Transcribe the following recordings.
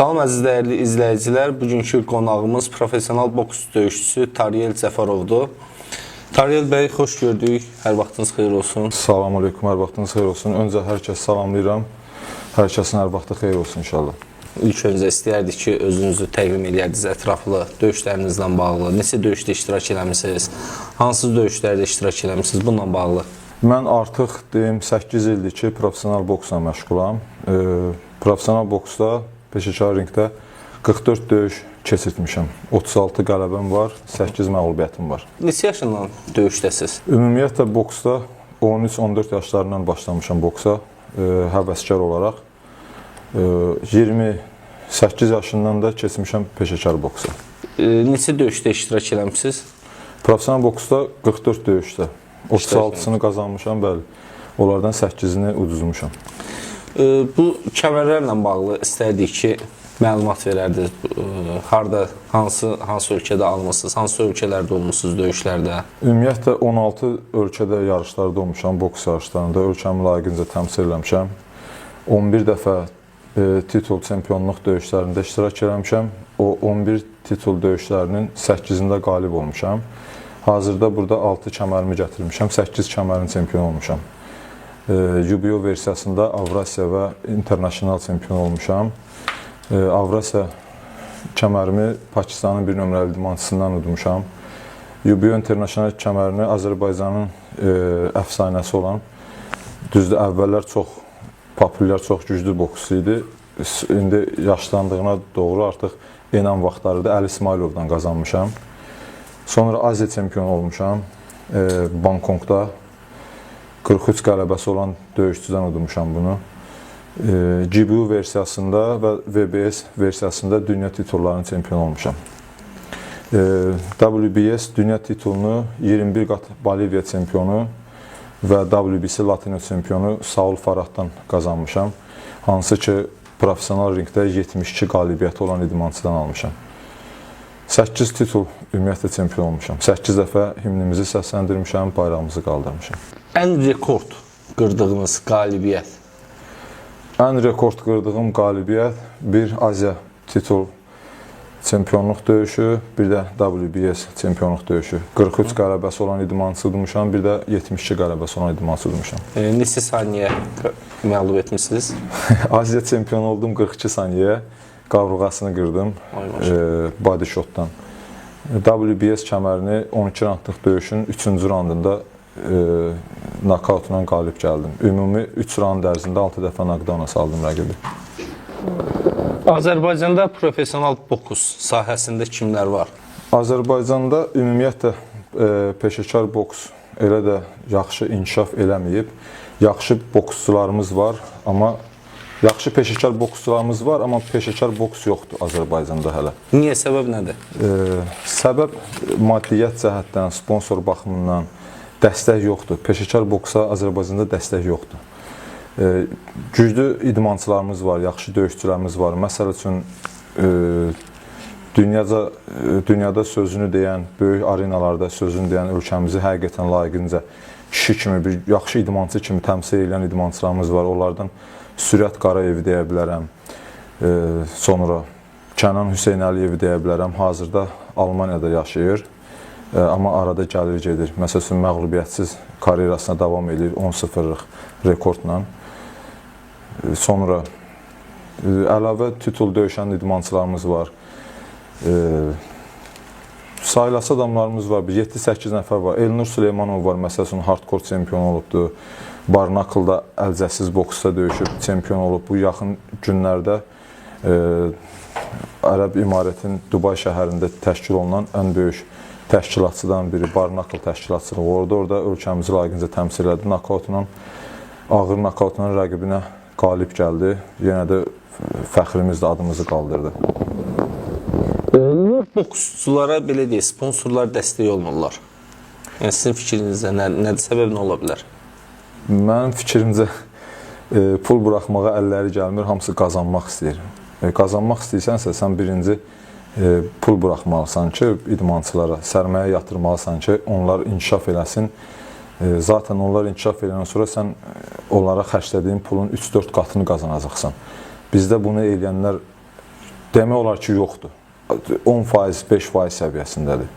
Salam əziz dəyərli izləyicilər. Bugünkü qonağımız professional boks döyüşçüsü Tariyel Cəfərovdur. Tariyel bəy, xoş gördük. Hər vaxtınız xeyir olsun. Salam aleyküm, hər vaxtınız xeyir olsun. Öncə hər kəs salamlayıram. Hər kəsin hər vaxtı xeyir olsun inşallah. İlk öncə istəyərdik ki, özünüzü təqdim edərdiniz ətraflı döyüşlərinizlə bağlı. Neçə döyüşdə iştirak eləmisiniz? Hansı döyüşlərdə iştirak eləmisiniz? Bununla bağlı. Mən artıq deyim 8 ildir ki, professional boksla məşğulam. Professional boksda, peşəkar ringdə 44 döyüş keçirtmişəm. 36 qələbəm var, 8 məğlubiyyətim var. Neçə yaşından döyüşdəsiz? Ümumiyyətlə boksda 13-14 yaşlarından başlamışam boksa, həvəskar olaraq. 28 yaşından da keçmişəm peşəkar boksa. Neçə döyüşdə iştirak eləmisiniz? Professional boksda 44 döyüşdə. 36-sını qazanmışam, bəli. Onlardan 8-ini uduzmuşam. Bu kəmərlərlə bağlı istərdik ki, məlumat verərdiniz. Harda, hansı ölkədə almışsınız, hansı ölkələrdə olmuşsunuz döyüşlərdə? Ümumiyyətlə 16 ölkədə yarışlarda olmuşam, boks yarışlarında. Ölkəmi layiqincə təmsil eləmişəm. 11 dəfə titul çempionluq döyüşlərində iştirak eləmişəm. O 11 titul döyüşlərinin 8-də qalib olmuşam. Hazırda burada 6 kəmərimi gətirmişəm, 8 kəmərin çempionu olmuşam. UBO versiyasında Avrasiya və international çempion olmuşam. Avrasiya kəmərimi Pakistanın bir nömrəli idmançısından udmuşam. UBO international kəmərini Azərbaycanın əfsanəsi olan, düzdür, əvvəllər çox populyar, çox güclü boksçu idi. İndi yaşlandığına doğru artıq enam vaxtlarında Əli İsmailovdan qazanmışam. Sonra Aziya çempionu olmuşam, Bangkokda 43 qələbəsi olan döyüşçüdən udmuşam bunu. GBU versiyasında və VBS versiyasında dünya titullarının çempionu olmuşam. WBS dünya titulunu 21 qat Boliviya çempionu və WBC Latino çempionu Saul Farahdan qazanmışam. Hansı ki, professional ringdə 72 qalibiyyəti olan idmançıdan almışam. 8 titul ümumiyyətlə çempion olmuşam. 8 dəfə himnimizi səsləndirmişəm, bayrağımızı qaldırmışam. Ən rekord qırdığınız qalibiyyət? Ən rekord qırdığım qalibiyyət bir Aziya titul çempionluq döyüşü, bir də WBS çempionluq döyüşü. 43 qələbəsi olan idmançı udmuşam, bir də 72 qələbəsi olan idmançı udmuşam. Neçə saniyə məğlub etmişsiniz? Aziya çempion oldum 42 saniyəyə. Qavruğasını qırdım body shotdan. WBS kəmərini 12 raundlıq döyüşün 3-cü raundunda nokautla qalib gəldim. Ümumi 3 raund ərzində 6 dəfə knockdowna saldım rəqibi. Azərbaycanda professional boks sahəsində kimlər var? Azərbaycanda ümumiyyətlə peşəkar boks elə də yaxşı inkişaf eləməyib. Yaxşı boksçularımız var, amma yaxşı peşəkar boksçularımız var, amma peşəkar boks yoxdur Azərbaycanda hələ. Niyə? Səbəb nədir? Səbəb maddiyyat cəhətdən, sponsor baxımından dəstək yoxdur. Peşəkar boksa Azərbaycanda dəstək yoxdur. Güclü idmançılarımız var, yaxşı döyüşçülərimiz var. Məsəl üçün, dünyada sözünü deyən, böyük arenalarda sözünü deyən ölkəmizi həqiqətən layiqincə kişi kimi, bir yaxşı idmançı kimi təmsil edən idmançılarımız var. Onlardan Sürət Qarayevi deyə bilərəm, sonra Kənan Hüseynəliyevi deyə bilərəm. Hazırda Almaniyada yaşayır, amma arada gəlir gedir. Məsəl üçün, məğlubiyyətsiz karyerasına davam edir 10-0-lıq rekordla. Sonra əlavə titul döyüşən idmançılarımız var. Sayılası adamlarımız var, 7-8 nəfər var. Elnur Süleymanov var, məsəl üçün, hardcore çempion olubdur. Barnakılda əlcəsiz boksda döyüşüb, çempion olub. Bu yaxın günlərdə Ərəb İmarətin Dubay şəhərində təşkil olunan ən böyük təşkilatçıdan biri, Barnakıl təşkilatçılığı. Orada ölkəmizi layiqincə təmsil elədi. Ağır nokautla rəqibinə qalib gəldi. Yenə də fəxrimizlə adımızı qaldırdı. Boksçulara belə deyək, sponsorlar dəstək olmurlar. Yəni, sizin fikrinizdə nədir? Səbəb nə ola bilər? Mənim fikrimcə pul buraxmağa əlləri gəlmir, hamısı qazanmaq istəyir. Qazanmaq istəyirsənsə, sən birinci pul buraxmalısan ki, idmançılara sərmayə yatırmalısan ki, onlar inkişaf eləsin. Zaten onlar inkişaf eləyəndən sonra sən onlara xərclədiyin pulun 3-4 qatını qazanacaqsan. Bizdə bunu eləyənlər demək olar ki, yoxdur. 10%, 5% səviyyəsindədir.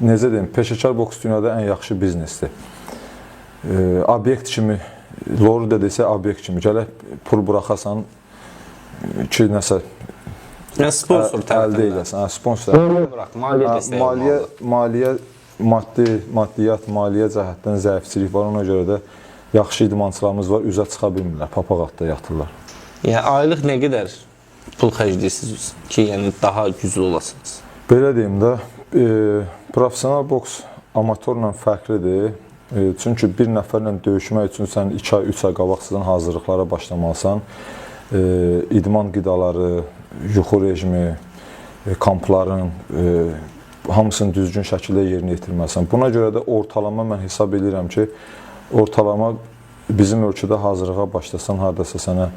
Necə deyim, peşəkar boks dünyada ən yaxşı biznesdir. Obyekt kimi, Loru da desə obyekt kimi, gələk pul buraxasan ki, nəsə sponsor əldə edəsən. Sponsor maliyyə, maddiyyat, maliyyə cəhətdən zəifçilik var. Ona görə də yaxşı idmançılarımız var, üzə çıxa bilmirlər, papaq altda yatırlar. Yəni, aylıq nə qədər pul xərcləyirsiniz ki, yəni daha güclü olasınız? Belə deyim də, professional boks amatorla fərqlidir. Çünki bir nəfərlə döyüşmək üçün sən 2 ay, 3 ay qabaqsızdan hazırlıqlara başlamalısan. İdman qidaları, yuxu rejimi, kampların hamısını düzgün şəkildə yerinə yetirməlisən. Buna görə də ortalama mən hesab edirəm ki, ortalama bizim ölkədə hazırlığa başlasan, haradasa sənə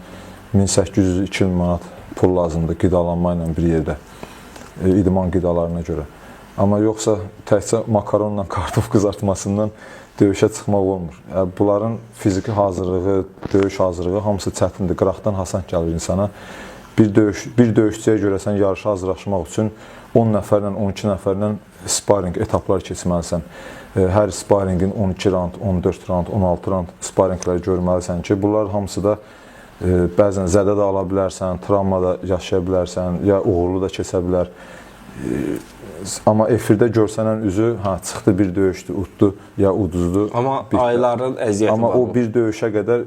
1800-2000 manat pul lazımdır qidalanma ilə bir yerdə, idman qidalarına görə. Amma yoxsa təkcə makaronla kartof qızartmasından döyüşə çıxmaq olmur. Bunların fiziki hazırlığı, döyüş hazırlığı hamısı çətindir. Qıraqdan hasant gəlir insana. Bir döyüşçüyə görə sən yarışa hazırlaşmaq üçün 10 nəfərlə, 12 nəfərlə sparring etaplar keçməlisən. Hər sparringin 12 round, 14 round, 16 round sparringləri görməlisən ki, bunlar hamısı da bəzən zədə də ala bilərsən, travma da yaşaya bilərsən, ya uğurlu da keçə bilər. Amma efirdə görsənən üzü, çıxdı bir döyüşdü, utdu, ya uduzdu. Amma ayların əziyyəti var. Amma o bir döyüşə qədər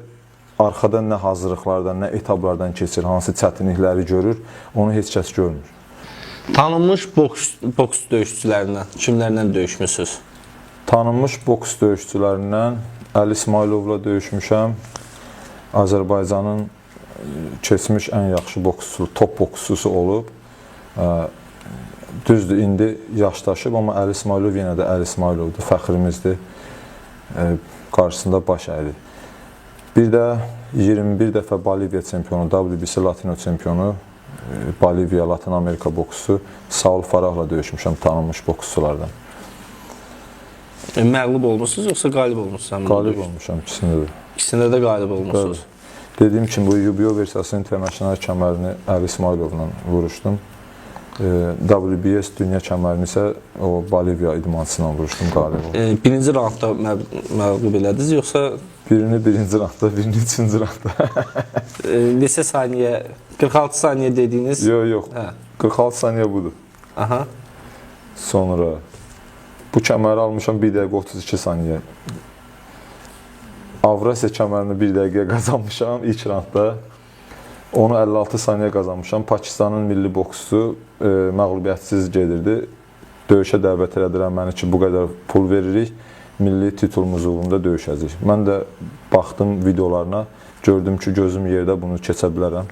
arxada nə hazırlıqlardan, nə etaplardan keçir, hansı çətinlikləri görür, onu heç kəs görmür. Tanınmış boks döyüşçülərindən, kimlərlə döyüşmüsünüz? Tanınmış boks döyüşçülərindən Əli İsmayılovla döyüşmüşəm. Azərbaycanın keçmiş ən yaxşı boksçusu, top boksçusu olub. Düzdür, indi yaşdaşıb, amma Əli İsmayılov yenə də Əli İsmayılovdur, fəxrimizdir. Qarşısında baş əydi. Bir də 21 dəfə Boliviya çempionu, WBC Latino çempionu, Boliviya, Latin Amerika boksçusu Saul Farahla döyüşmüşəm, tanınmış boksçulardan. Məğlub olmuşsunuz, yoxsa qalib olmuşsunuz? Qalib olmuşam, ikisində də. İkisində də qalib olmuşsunuz. Dediyim kimi, bu UBO versiyası international kəmərini Əli İsmayılovla vuruşdum. WBS dünya kəmərini isə o Boliviya idmançısıyla vuruşdum, qalib oldum. Birinci roundda məğlub elədiniz, yoxsa? Birini birinci roundda, birini üçüncü roundda. Neçə saniyə, 46 saniyə dediyiniz? Yox, 46 saniyə budur. Aha. Sonra bu kəməri almışam 1 dəqiqə 32 saniyə. Avrasiya kəmərini 1 dəqiqə qazanmışam ilk roundda. Onu 56 saniyə qazanmışam. Pakistanın milli boksçusu məğlubiyyətsiz gedirdi. Döyüşə dəvət elədilər məni ki, bu qədər pul veririk, milli titulumuz uğrunda döyüşəcəyik. Mən də baxdım videolarına, gördüm ki, gözüm yerdə bunu keçə bilərəm.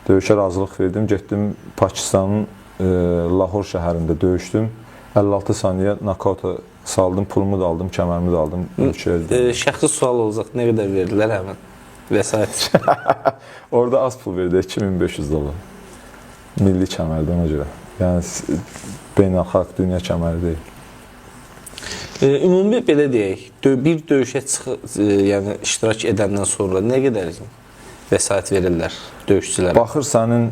Döyüşə razılıq verdim, getdim Pakistanın Lahor şəhərində döyüşdüm. 56 saniyə nakauta saldım, pulumu da aldım, kəmərimi də aldım. Şəxsi sual olacaq, nə qədər verdilər həmən vəsait? Orada az pul verdi, $2500. Milli kəmərdir ona görə. Yəni, beynəlxalq dünya kəməri deyil. Ümumi belə deyək, bir döyüşə yəni iştirak edəndən sonra nə qədər vəsait verirlər döyüşçülərə? Baxır sənin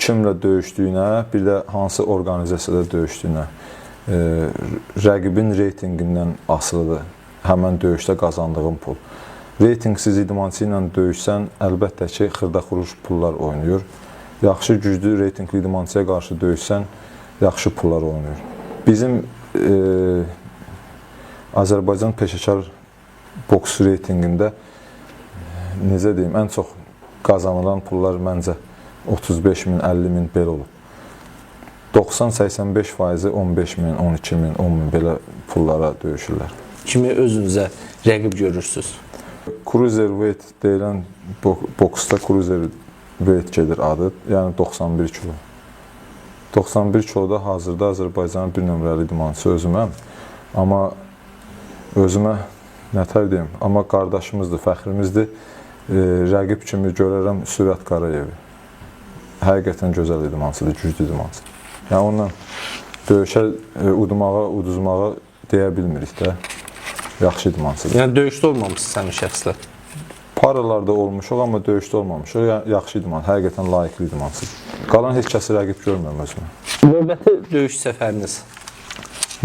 kimlə döyüşdüyünə, bir də hansı orqanizasiyada döyüşdüyünə, rəqibin reytinqindən asılıdır həmən döyüşdə qazandığın pul. Reytingsiz idmançı ilə döyüşsən, əlbəttə ki, xırda-xuruş pullar oynayır. Yaxşı, güclü, reytingli idmançıya qarşı döyüşsən, yaxşı pullar oynayır. Bizim Azərbaycan peşəkar boks reytinqində, necə deyim, ən çox qazanılan pullar məncə 35.000, 50.000 belə olub. 90-85%-i 15.000, 12.000, 10.000 belə pullara döyüşürlər. Kimi özünüzə rəqib görürsünüz? Cruiserweight deyilən boksda Cruiserweight gedir adı, yəni 91 kilo. 91 kiloda hazırda Azərbaycanın bir nömrəli idmançısı özüməm. Amma özümə nətər deyim, amma qardaşımızdır, fəxrimizdir. Rəqib kimi görərəm Sürət Qarayevi. Həqiqətən gözəl idmançıdır, güclü idmançıdır. Yəni onunla döyüşə, uduzmağa deyə bilmirik də. Yaxşı idmançıdır. Yəni döyüşdə olmamışsınız sənin şəxslə? Aralarda olmuşuq, amma döyüşdə olmamışıq. Yaxşı idman, həqiqətən layiqli idmansız. Qalan heç kəsi rəqib görmürəm özümə. Növbəti döyüş səfəriniz?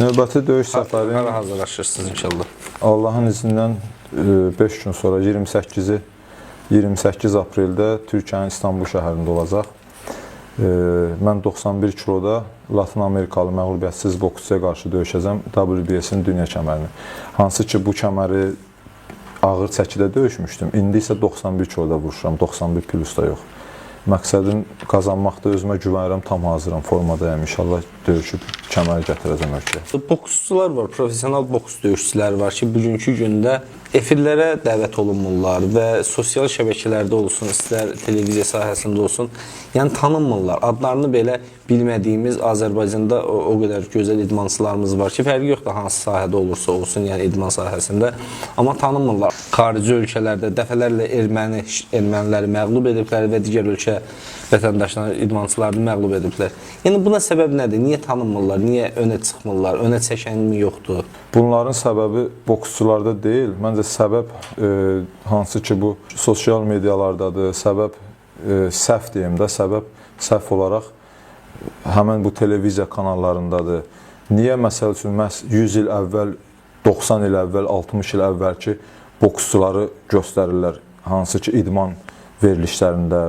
Növbəti döyüş səfəri Hara hazırlaşırsınız inşallah? Allahın izindən 5 gün sonra 28 apreldə Türkiyənin İstanbul şəhərində olacaq. Mən 91 kiloda Latin Amerikalı məğlubiyyətsiz boksçuya qarşı döyüşəcəm WBS-in dünya kəmərini. Hansı ki, bu kəməri ağır çəkidə döyüşmüşdüm. İndi isə 91 kiloda vuruşuram, 91 plusda yox. Məqsədim qazanmaqda, özümə güvənirəm, tam hazıram, formadayım. İnşallah döyüşüb kəməri gətirəcəm ölkəyə. Boksçular var, professional boks döyüşçüləri var ki, bugünkü gündə efirlərə dəvət olunmurlar və sosial şəbəkələrdə olsun, istər televiziya sahəsində olsun, yəni tanınmırlar. Adlarını belə bilmədiyimiz Azərbaycanda o qədər gözəl idmançılarımız var ki, fərqi yoxdur hansı sahədə olursa olsun, yəni idman sahəsində, amma tanınmırlar. Xarici ölkələrdə dəfələrlə erməniləri məğlub ediblər və digər ölkə vətəndaşları, idmançılarını məğlub ediblər. Yəni buna səbəb nədir? Niyə tanınmırlar? Niyə önə çıxmırlar? Önə çəkən mi yoxdur? Bunların səbəbi boksçularda deyil. Məncə səbəb hansı ki, bu sosial medialardadır. Səbəb səhv deyim də, səbəb səhv olaraq həmən bu televiziya kanallarındadır. Niyə məsəl üçün məhz 100 il əvvəl, 90 il əvvəl, 60 il əvvəlki boksçuları göstərirlər? Hansı ki, idman verilişlərində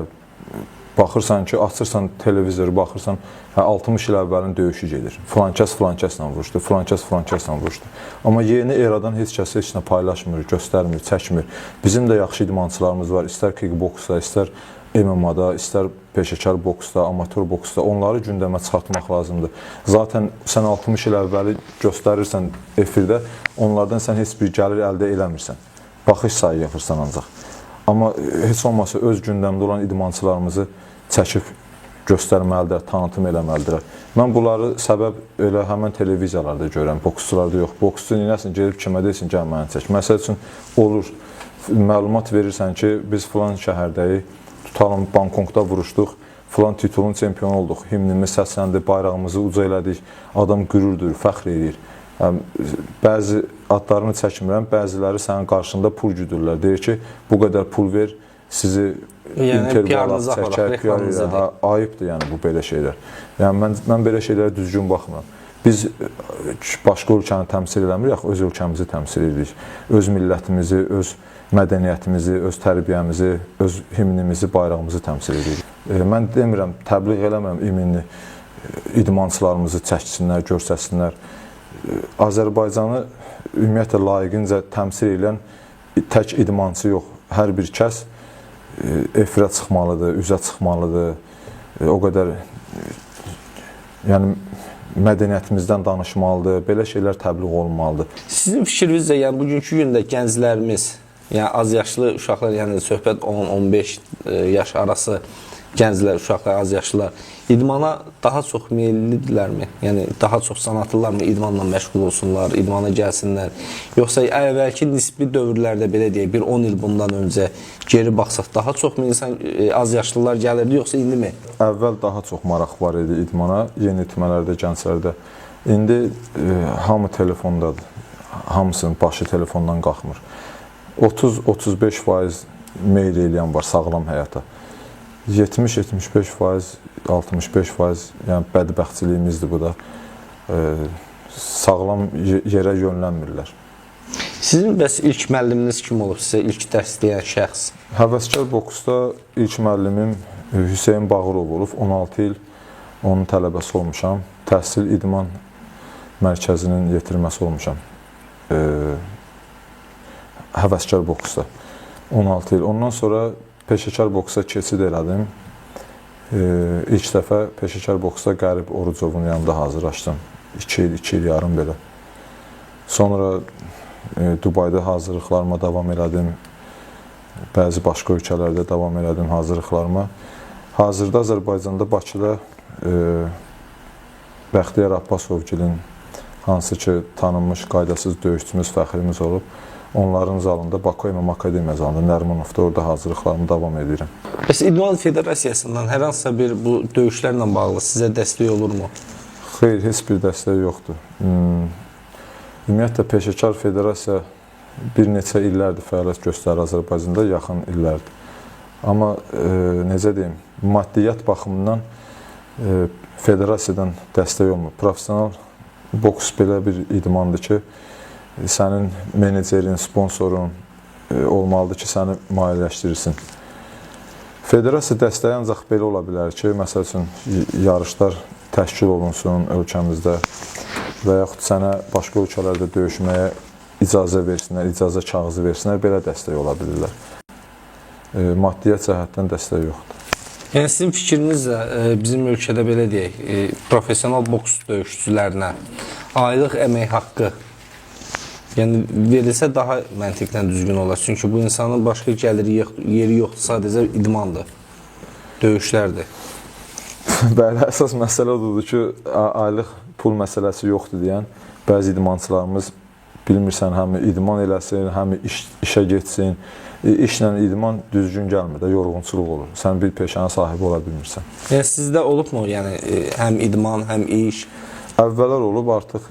baxırsan ki, açırsan televizoru, baxırsan 60 il əvvəlin döyüşü gedir. Filankəs filankəslə vuruşdu, filankəs filankəslə vuruşdu. Amma yeni eradan heç kəs heç nə paylaşmır, göstərmir, çəkmir. Bizim də yaxşı idmançılarımız var. İstər kickboksda, istər MMA-da, istər peşəkar boksda, amatör boksda. Onları gündəmə çıxartmaq lazımdır. Zaten sən 60 il əvvəli göstərirsən efirdə, onlardan sən heç bir gəlir əldə eləmirsən. Baxış sayı yığırsan ancaq. Amma heç olmasa öz gündəmdə olan idmançılarımızı çəkib göstərməlidir, tanıtım eləməlidir. Mən bunları səbəb elə həmən televiziyalarda görürəm, boksçularda yox. Boksçu neyləsin, gedib kimə deyilsin, gəl mənə çək. Məsəl üçün, olur, məlumat verirsən ki, biz filan şəhərdəyik, tutalım, Bangkokda vuruşduq, filan titulun çempionu olduq, himnimiz səsləndi, bayrağımızı uca elədik, adam qürürdür, fəxr edir. Bəzi adlarını çəkmirəm, bəziləri sənin qarşında pul güdürlər. Deyir ki, bu qədər pul ver, sizi intervallar çəkər, ayıbdır yəni bu belə şeylər. Yəni mən belə şeylərə düzgün baxmıram. Biz başqa ölkəni təmsil eləmirik, öz ölkəmizi təmsil edirik. Öz millətimizi, öz mədəniyyətimizi, öz tərbiyəmizi, öz himnimizi, bayrağımızı təmsil edirik. Mən demirəm, təbliğ eləmirəm iminli idmançılarımızı çəksinlər, görsəsinlər. Azərbaycanı ümumiyyətlə layiqincə təmsil edən tək idmançı yox, hər bir kəs efirə çıxmalıdır, üzə çıxmalıdır, o qədər yəni mədəniyyətimizdən danışmalıdır, belə şeylər təbliğ olunmalıdır. Sizin fikrinizcə, yəni bugünkü gündə gənclərimiz, yəni az yaşlı uşaqlar, yəni söhbət 10-15 yaş arası gənclər, uşaqlar, az yaşlılar idmana daha çox meyillidirlərmi? Yəni daha çox sanatlılarmı idmanla məşğul olsunlar, idmana gəlsinlər? Yoxsa əvvəlki nisbi dövrlərdə belə deyək, bir 10 il bundan öncə geri baxsaq daha çoxmu insan, az yaşlılar gəlirdi, yoxsa indi mi? Əvvəl daha çox maraq var idi idmana, yeniyetmələrdə, gənclərdə. İndi hamı telefondadır, hamısının başı telefondan qalxmır. 30-35% meyil eləyən var sağlam həyata. 70-75%, 65%, yəni bədbəxtçiliyimizdir bu da. Sağlam yerə yönlənmirlər. Sizin bəs ilk müəlliminiz kim olub sizə, ilk dərsləyən şəxs? Həvəskar boksda ilk müəllimim Hüseyin Bağırov olub. 16 il onun tələbəsi olmuşam. Təhsil idman mərkəzinin yetirməsi olmuşam. Həvəskar boksda 16 il. Ondan sonra peşəkar boksa keçid elədim. İlk dəfə peşəkar boksda Qərib Orucovun yanında hazırlaşdım. 2 il, 2 il yarım belə. Sonra Dubayda hazırlıqlarıma davam elədim. Bəzi başqa ölkələrdə davam elədim hazırlıqlarıma. Hazırda Azərbaycanda Bakıda Bəxtiyar Abbasovgilin, hansı ki tanınmış qaydasız döyüşçümüz, fəxrimiz olub. Onların zalında, Baku MMA Akademiya zalında, Nərmanovda orada hazırlıqlarımı davam edirəm. Bəs İdman Federasiyasından hər hansısa bir bu döyüşlərlə bağlı sizə dəstək olurmu? Xeyr, heç bir dəstək yoxdur. Ümumiyyətlə, Peşəkar Federasiya bir neçə illərdir fəaliyyət göstərir Azərbaycanda, yaxın illərdir. Amma necə deyim, maddiyyat baxımından federasiyadan dəstək olmur. Professional boks belə bir idmandır ki, sənin menecerin, sponsorun olmalıdır ki, səni maliyyələşdirirsin. Federasiya dəstəyi ancaq belə ola bilər ki, məsəl üçün yarışlar təşkil olunsun ölkəmizdə və yaxud sənə başqa ölkələrdə döyüşməyə icazə versinlər, icazə kağızı versinlər, belə dəstək ola bilirlər. Maddiyyat cəhətdən dəstək yoxdur. Yəni sizin fikrinizlə bizim ölkədə belə deyək, professional boks döyüşçülərinə aylıq əmək haqqı verilsə daha məntiqlə düzgün olar. Çünki bu insanın başqa gəliri yeri yoxdur, sadəcə idmandır, döyüşlərdir. Bəli, əsas məsələ odur ki, aylıq pul məsələsi yoxdur deyən bəzi idmançılarımız bilmirsən, həm idman eləsin, həm işə getsin. İşlə idman düzgün gəlmir də, yorğunçuluq olur. Sən bir peşənin sahibi ola bilmirsən. Yəni sizdə olubmu? Yəni həm idman, həm iş? Əvvəllər olub, artıq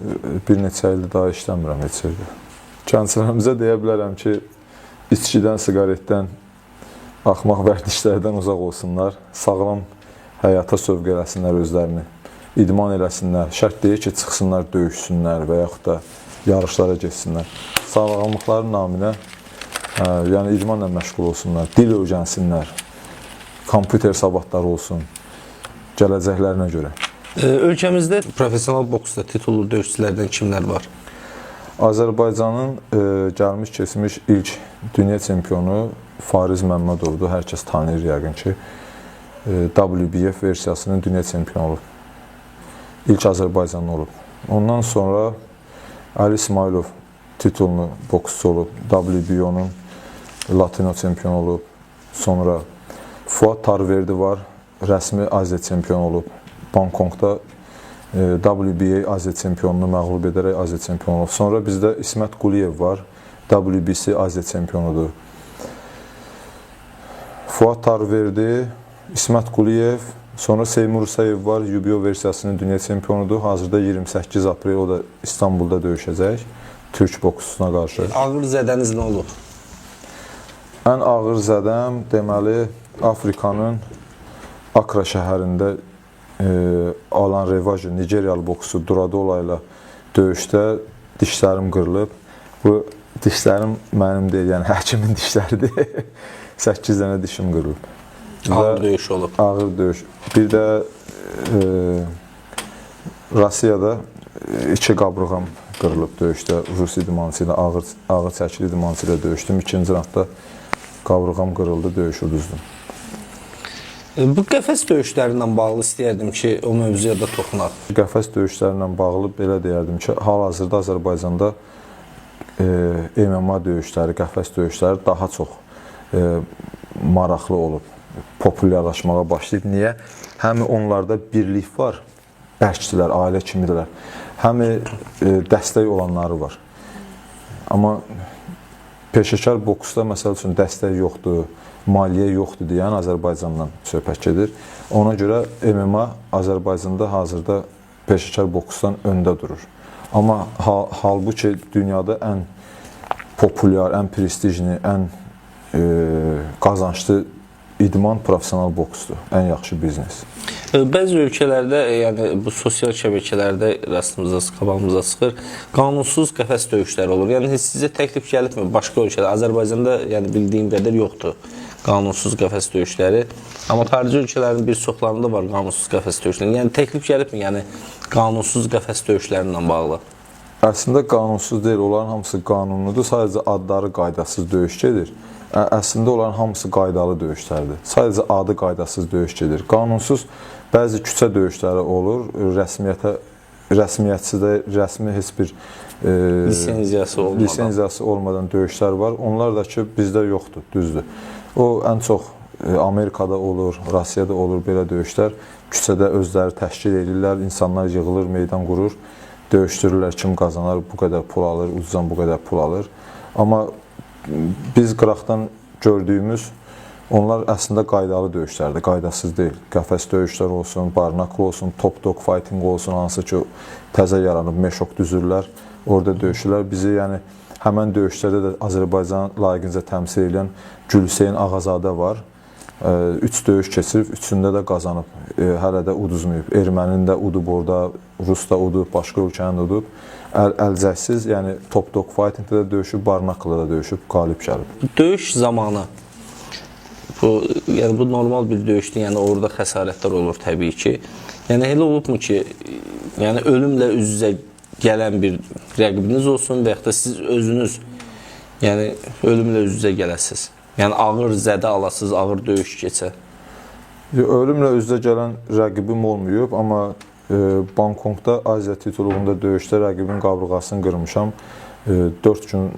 bir neçə ildir daha işləmirəm heç yerdə. Gənclərimizə deyə bilərəm ki, içkidən, siqaretdən, axmaq vərdişlərdən uzaq olsunlar. Sağlam həyata sövq eləsinlər özlərini. İdman eləsinlər. Şərt deyil ki, çıxsınlar, döyüşsünlər və yaxud da yarışlara getsinlər. Sağlamlıqların naminə yəni idmanla məşğul olsunlar, dil öyrənsinlər, kompüter savadları olsun, gələcəklərinə görə. Ölkəmizdə professional boksda titullu döyüşçülərdən kimlər var? Azərbaycanın gəlmiş keçmiş ilk dünya çempionu Fariz Məmmədovdur. Hər kəs tanıyır yəqin ki, WBF versiyasının dünya çempionu olub. İlk Azərbaycanlı olub. Ondan sonra Ali İsmailov titullu boksçu olub. WBO-nun Latino çempionu olub. Sonra Fuad Tarverdi var, rəsmi Aziya çempionu olub. Bangkokda WBA Aziya çempionunu məğlub edərək Aziya çempionu olub. Sonra bizdə İsmət Quliyev var, WBC Aziya çempionudur. Fuad Tarverdi, İsmət Quliyev, sonra Seymur Usayev var, UBO versiyasının dünya çempionudur. Hazırda 28 aprel o da İstanbulda döyüşəcək, Türk boksçusuna qarşı. Ağır zədəniz nə olub? Ən ağır zədəm, deməli, Afrikanın Akra şəhərində alan revajı, Nigeriyalı boksçu Duradola ilə döyüşdə dişlərim qırılıb. Bu dişlərim mənim deyil, yəni həkimin dişləridir. 8 dənə dişim qırılıb. Ağır döyüş olub. Ağır döyüş. Bir də Rusiyada 2 qabırğam qırılıb döyüşdə. Rus idmançı ilə, ağır çəkili idmançı ilə döyüşdüm. 2-ci raundda qabırğam qırıldı, döyüş uduzdum. Bu qəfəs döyüşlərindən bağlı istəyərdim ki, o mövzuya da toxunaq. Qəfəs döyüşlərindən bağlı belə deyərdim ki, hal-hazırda Azərbaycanda MMA döyüşləri, qəfəs döyüşləri daha çox maraqlı olub, populyarlaşmağa başlayıb. Niyə? Həm onlarda birlik var, bərkdirlər, ailə kimidirlər. Həm dəstək olanları var. Amma peşəkar boksda məsəl üçün dəstək yoxdur, maliyyə yoxdur deyən Azərbaycandan söhbət gedir. Ona görə MMA Azərbaycanda hazırda peşəkar boksdan öndə durur. Amma halbuki dünyada ən populyar, ən prestijli, ən qazançlı idman professional boksdur, ən yaxşı biznes. Bəzi ölkələrdə, yəni bu sosial şəbəkələrdə rastımıza, qabağımıza çıxır, qanunsuz qəfəs döyüşləri olur. Yəni sizə təklif gəlibmi başqa ölkədə? Azərbaycanda yəni bildiyim qədər yoxdur qanunsuz qəfəs döyüşləri. Amma xarici ölkələrin bir çoxlarında var qanunsuz qəfəs döyüşləri. Yəni təklif gəlibmi, yəni qanunsuz qəfəs döyüşlərlə bağlı? Əslində qanunsuz deyil, onların hamısı qanunludur. Sadəcə adları qaydasız döyüş gedir. Əslində onların hamısı qaydalı döyüşlərdir. Sadəcə adı qaydasız döyüş gedir. Qanunsuz bəzi küçə döyüşləri olur. Rəsmiyyətsiz də, rəsmi heç bir lisenziyası olmadan döyüşlər var. Onlar da ki, bizdə yoxdur, düzdür. O, ən çox Amerikada olur, Rusiyada olur belə döyüşlər. Küçədə özləri təşkil edirlər, insanlar yığılır, meydan qurur, döyüşdürürlər, kim qazanar, bu qədər pul alır, uduzan bu qədər pul alır. Amma biz qıraqdan gördüyümüz, onlar əslində qaydalı döyüşlərdir, qaydasız deyil. Qəfəs döyüşlər olsun, barnaqlı olsun, top dog fighting olsun, hansı ki təzə yaranıb, meşok düzürlər, orada döyüşürlər. Bizi yəni Həmən döyüşlərdə də Azərbaycan layiqincə təmsil edən Gülhüseyn Ağazadə var. 3 döyüş keçirib, 3-ündə də qazanıb. Hələ də uduzmayıb. Erməninin də udub orada, Rus da udub, başqa ölkənin də udub. Əlcəksiz, yəni top dog fightingdə də döyüşüb, barnakla da döyüşüb, qalib gəlib. Döyüş zamanı bu normal bir döyüşdür, yəni orada xəsarətlər olur təbii ki. Yəni elə olubmu ki, yəni ölümlə üz-üzə gələn bir rəqibiniz olsun və yaxud da siz özünüz yəni ölümlə üz-üzə gələsiniz. Yəni ağır zədə alasınız, ağır döyüş keçə. Ölümlə üz-üzə gələn rəqibim olmayıb, amma Bangkokda Aziya titulunda döyüşdə rəqibin qabırğasını qırmışam. 4 gün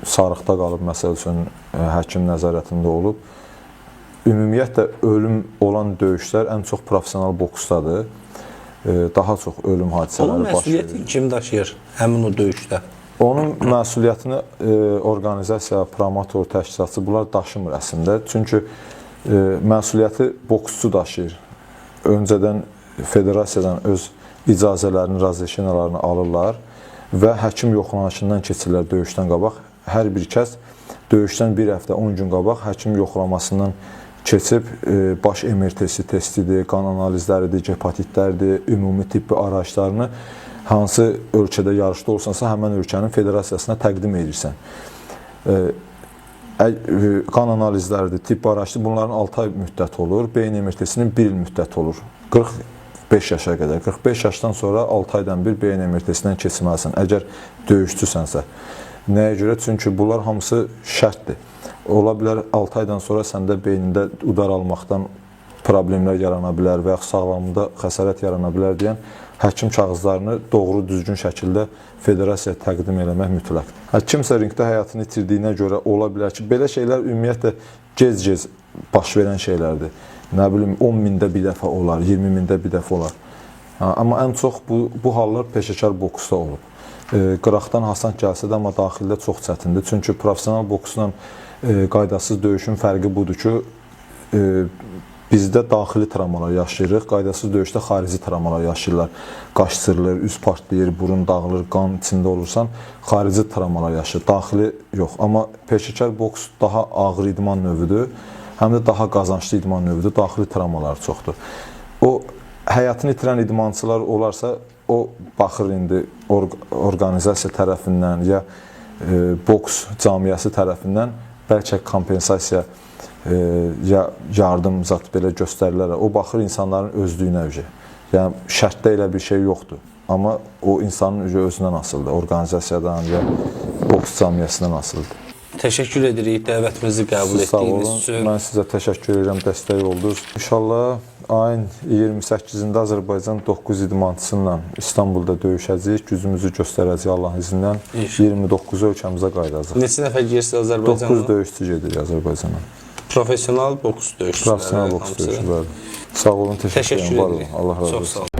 sarıqda qalıb, məsəl üçün həkim nəzarətində olub. Ümumiyyətlə ölüm olan döyüşlər ən çox professional boksdadır. Daha çox ölüm hadisələri baş verir. Onun məsuliyyətini kim daşıyır həmin o döyüşdə? Onun məsuliyyətini orqanizasiya, promotor, təşkilatçı bunlar daşımır əslində. Çünki məsuliyyəti boksçu daşıyır. Öncədən federasiyadan öz icazələrini, razılaşmalarını alırlar və həkim yoxlanışından keçirlər döyüşdən qabaq. Hər bir kəs döyüşdən bir həftə, 10 gün qabaq həkim yoxlamasından keçib baş MRT-si testidir, qan analizləridir, hepatitlərdir, ümumi tibbi araçlarını hansı ölkədə yarışda olsansa, həmən ölkənin federasiyasına təqdim edirsən. Qan analizləridir, tibbi araçdır, bunların 6 ay müddət olur, beyin MRT-sinin 1 il müddət olur. 45 yaşa qədər. 45 yaşdan sonra 6 aydan bir beyin MRT-sindən keçməlisən, əgər döyüşçüsənsə. Nəyə görə? Çünki bunlar hamısı şərtdir. Ola bilər 6 aydan sonra səndə beynində udar almaqdan problemlər yarana bilər və yaxud sağlamlığında xəsarət yarana bilər deyən həkim kağızlarını doğru, düzgün şəkildə federasiyaya təqdim eləmək mütləqdir. Kimsə ringdə həyatını itirdiyinə görə ola bilər ki, belə şeylər ümumiyyətlə gec-gec baş verən şeylərdir. Nə bilim, 10 mində bir dəfə olar, 20 mində bir dəfə olar. Amma ən çox bu hallar peşəkar boksda olub. Qıraqdan hasant gəlsə də, amma daxildə çox çətindir. Çünki professional boksla qaydasız döyüşün fərqi budur ki, bizdə daxili travmalar yaşayırıq, qaydasız döyüşdə xarici travmalar yaşayırlar. Qaş sırılır, üz partlayır, burun dağılır, qan içində olursan, xarici travmalar yaşayır, daxili yox. Amma peşəkar boks daha ağır idman növüdür, həm də daha qazançlı idman növüdür, daxili travmalar çoxdur. O, həyatını itirən idmançılar olarsa, o baxır indi orqanizasiya tərəfindən ya boks camiyyəsi tərəfindən bəlkə kompensasiya ya yardım zat belə göstərilərə. O baxır insanların özlüyünə ücə. Yəni şərtdə elə bir şey yoxdur. Amma o insanın özündən asılıdır, orqanizasiyadan ya boks camiyyəsindən asılıdır. Təşəkkür edirik dəvətimizi qəbul etdiyiniz üçün. Mən sizə təşəkkür edirəm, dəstək oldunuz. İnşallah ayın 28-də Azərbaycan 9 idmançısı ilə İstanbulda döyüşəcəyik, gücümüzü göstərəcəyik Allahın izindən. 29 ölkəmizə qayıdacaq. Neçə nəfər girirsiniz Azərbaycana? 9 döyüşçü gedir Azərbaycana. Professional boks döyüşçüləri. Professional boks döyüşçüləri. Sağ olun, təşəkkür edirəm. Allah razı olsun.